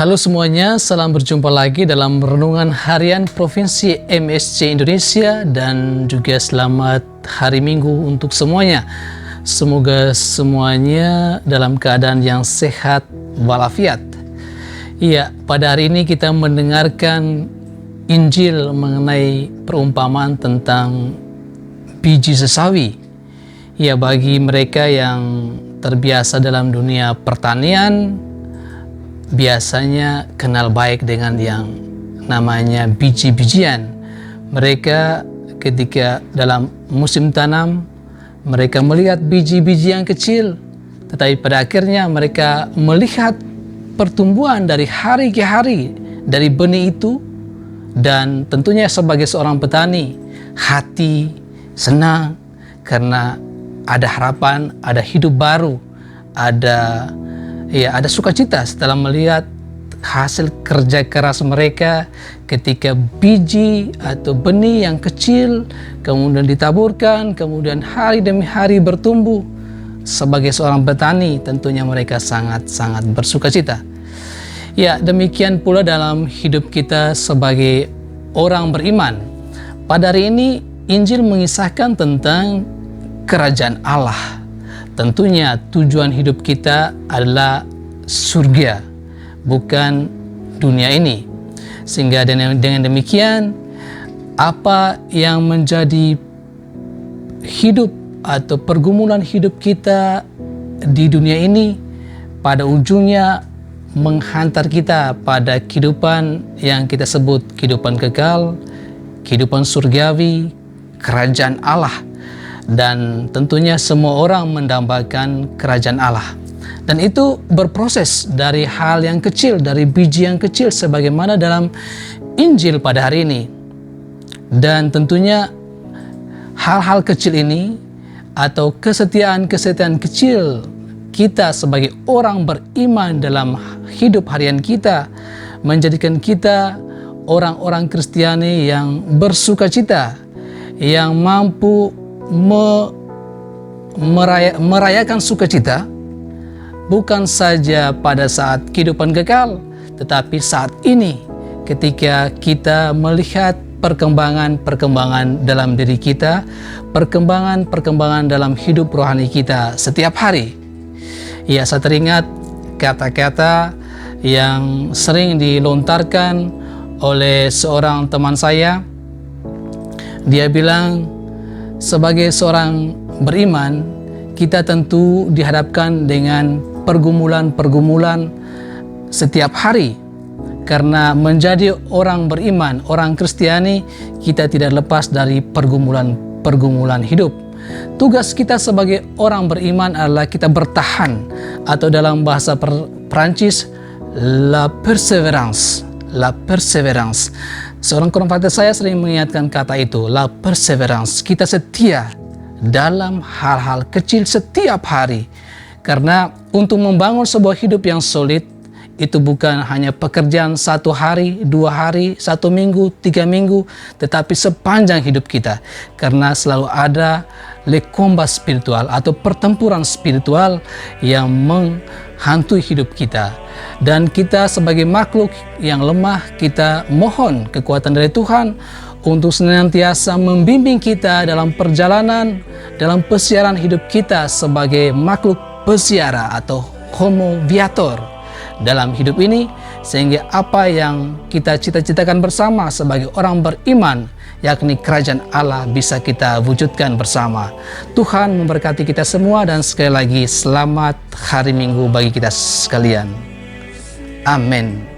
Halo semuanya, salam berjumpa lagi dalam Renungan Harian Provinsi MSC Indonesia dan juga selamat hari Minggu untuk semuanya. Semoga semuanya dalam keadaan yang sehat walafiat. Iya, pada hari ini kita mendengarkan Injil mengenai perumpamaan tentang biji sesawi. Ya, bagi mereka yang terbiasa dalam dunia pertanian, biasanya kenal baik dengan yang namanya biji-bijian. Mereka ketika dalam musim tanam, mereka melihat biji-biji yang kecil, tetapi pada akhirnya mereka melihat pertumbuhan dari hari ke hari dari benih itu, dan tentunya sebagai seorang petani, hati senang karena ada harapan, ada hidup baru, ada sukacita setelah melihat hasil kerja keras mereka ketika biji atau benih yang kecil kemudian ditaburkan, kemudian hari demi hari bertumbuh. Sebagai seorang petani tentunya mereka sangat-sangat bersukacita. Ya, demikian pula dalam hidup kita sebagai orang beriman. Pada hari ini Injil mengisahkan tentang kerajaan Allah. Tentunya tujuan hidup kita adalah surga, bukan dunia ini. Sehingga dengan demikian, apa yang menjadi hidup atau pergumulan hidup kita di dunia ini pada ujungnya menghantar kita pada kehidupan yang kita sebut kehidupan kekal, kehidupan surgawi, kerajaan Allah. Dan tentunya semua orang mendambakan kerajaan Allah. Dan itu berproses dari hal yang kecil, dari biji yang kecil sebagaimana dalam Injil pada hari ini. Dan tentunya hal-hal kecil ini atau kesetiaan-kesetiaan kecil kita sebagai orang beriman dalam hidup harian kita menjadikan kita orang-orang Kristiani yang bersukacita, yang mampu merayakan sukacita bukan saja pada saat kehidupan kekal, tetapi saat ini ketika kita melihat perkembangan dalam diri kita, perkembangan dalam hidup rohani kita setiap hari. Ya, saya teringat kata-kata yang sering dilontarkan oleh seorang teman saya. Dia bilang, sebagai seorang beriman, kita tentu dihadapkan dengan pergumulan-pergumulan setiap hari. Karena menjadi orang beriman, orang Kristiani, kita tidak lepas dari pergumulan hidup. Tugas kita sebagai orang beriman adalah kita bertahan, atau dalam bahasa Perancis, la perseverance. Seorang konfrater saya sering mengingatkan kata itu, la perseverance. Kita setia dalam hal-hal kecil setiap hari. Karena untuk membangun sebuah hidup yang solid, itu bukan hanya pekerjaan 1 hari, 2 hari, 1 minggu, 3 minggu, tetapi sepanjang hidup kita. Karena selalu ada le combat spiritual atau pertempuran spiritual yang menghantui hidup kita. Dan kita sebagai makhluk yang lemah, kita mohon kekuatan dari Tuhan untuk senantiasa membimbing kita dalam perjalanan, dalam pesiaran hidup kita sebagai makhluk pesiara atau homo viator dalam hidup ini, sehingga apa yang kita cita-citakan bersama sebagai orang beriman, yakni kerajaan Allah, bisa kita wujudkan bersama. Tuhan memberkati kita semua, dan sekali lagi selamat hari Minggu bagi kita sekalian. Amin.